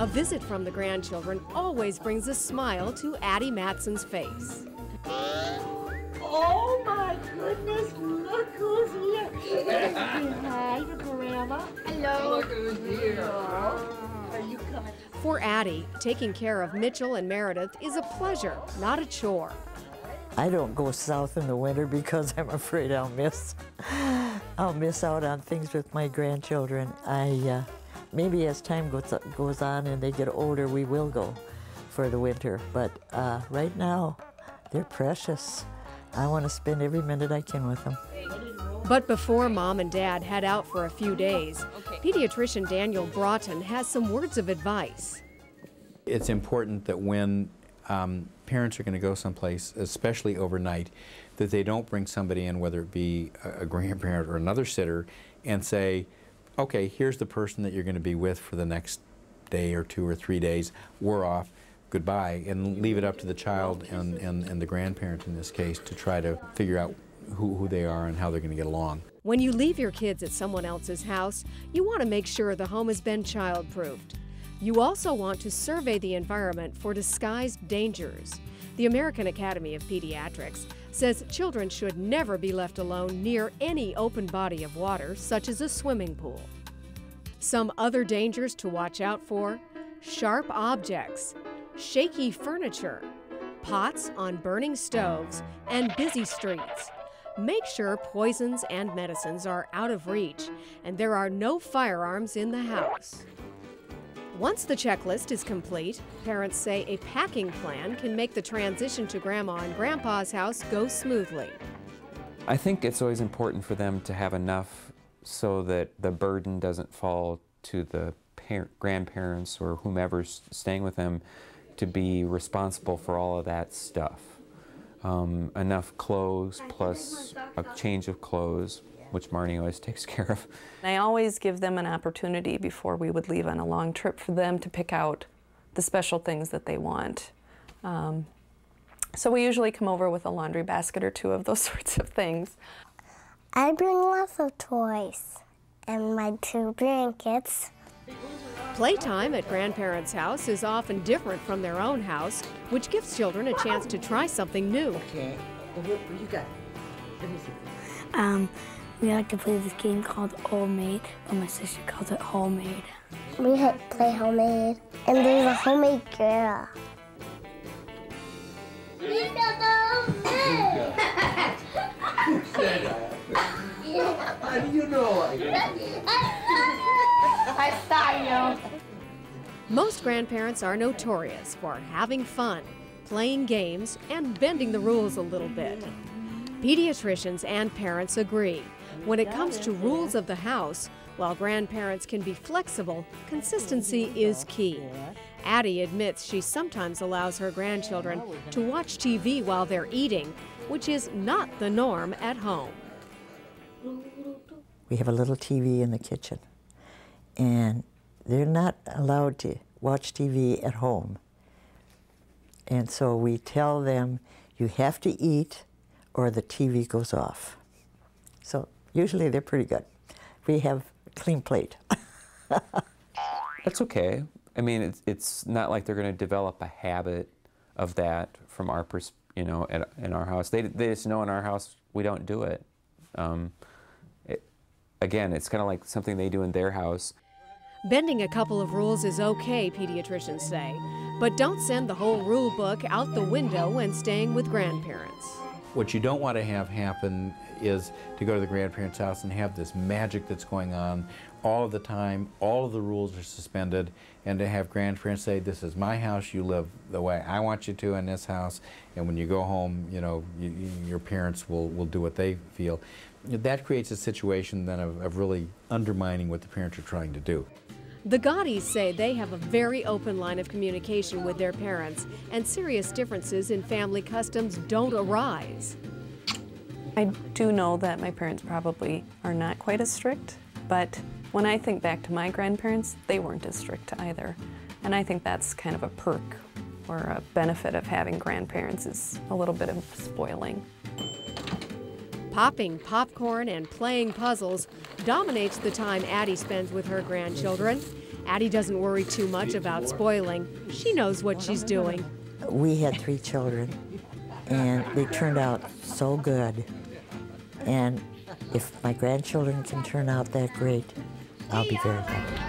A visit from the grandchildren always brings a smile to Addie Matson's face. Oh my goodness, look who's here. Say hi to Grandma. Hello. Look who's here. Are you coming? For Addie, taking care of Mitchell and Meredith is a pleasure, not a chore. I don't go south in the winter because I'm afraid I'll miss out on things with my grandchildren. Maybe as time goes on and they get older, we will go for the winter. But right now, they're precious. I want to spend every minute I can with them. But before Mom and Dad head out for a few days, pediatrician Daniel Broughton has some words of advice. It's important that when parents are going to go someplace, especially overnight, that they don't bring somebody in, whether it be a grandparent or another sitter, and say, okay, here's the person that you're going to be with for the next day or 2 or 3 days. We're off. Goodbye, and leave it up to the child and the grandparent in this case to try to figure out who they are and how they're going to get along. When you leave your kids at someone else's house, you want to make sure the home has been child-proofed. You also want to survey the environment for disguised dangers. The American Academy of Pediatrics says children should never be left alone near any open body of water, such as a swimming pool. Some other dangers to watch out for: sharp objects, shaky furniture, pots on burning stoves, and busy streets. Make sure poisons and medicines are out of reach and there are no firearms in the house. Once the checklist is complete, parents say a packing plan can make the transition to Grandma and Grandpa's house go smoothly. I think it's always important for them to have enough so that the burden doesn't fall to the grandparents or whomever's staying with them to be responsible for all of that stuff. Enough clothes plus a change of clothes, which Marnie always takes care of. I always give them an opportunity before we would leave on a long trip for them to pick out the special things that they want. So we usually come over with a laundry basket or 2 of those sorts of things. I bring lots of toys and my 2 blankets. Playtime at grandparents' house is often different from their own house, which gives children a chance to try something new. Okay, what you got? Let me see. We like to play this game called Old Maid, but my sister calls it Homemade. We play Homemade, and there's a homemade girl. How do you know? I saw you. Most grandparents are notorious for having fun, playing games, and bending the rules a little bit. Pediatricians and parents agree. When it comes to rules of the house, while grandparents can be flexible, consistency is key. Addie admits she sometimes allows her grandchildren to watch TV while they're eating, which is not the norm at home. We have a little TV in the kitchen, and they're not allowed to watch TV at home. And so we tell them, you have to eat or the TV goes off. So usually they're pretty good. We have a clean plate. That's okay. I mean, it's not like they're going to develop a habit of that from our in our house. They just know in our house we don't do it. Again, it's kind of like something they do in their house. Bending a couple of rules is okay, pediatricians say, but don't send the whole rule book out the window when staying with grandparents. What you don't want to have happen is to go to the grandparents' house and have this magic that's going on all of the time, all of the rules are suspended, and to have grandparents say, this is my house, you live the way I want you to in this house, and when you go home, your parents will do what they feel. That creates a situation then of really undermining what the parents are trying to do. The Gaudis say they have a very open line of communication with their parents, and serious differences in family customs don't arise. I do know that my parents probably are not quite as strict, but when I think back to my grandparents, they weren't as strict either. And I think that's kind of a perk or a benefit of having grandparents, is a little bit of spoiling. Popping popcorn and playing puzzles dominates the time Addie spends with her grandchildren. Addie doesn't worry too much about spoiling. She knows what she's doing. We had 3 children, and they turned out so good. And if my grandchildren can turn out that great, I'll be very happy.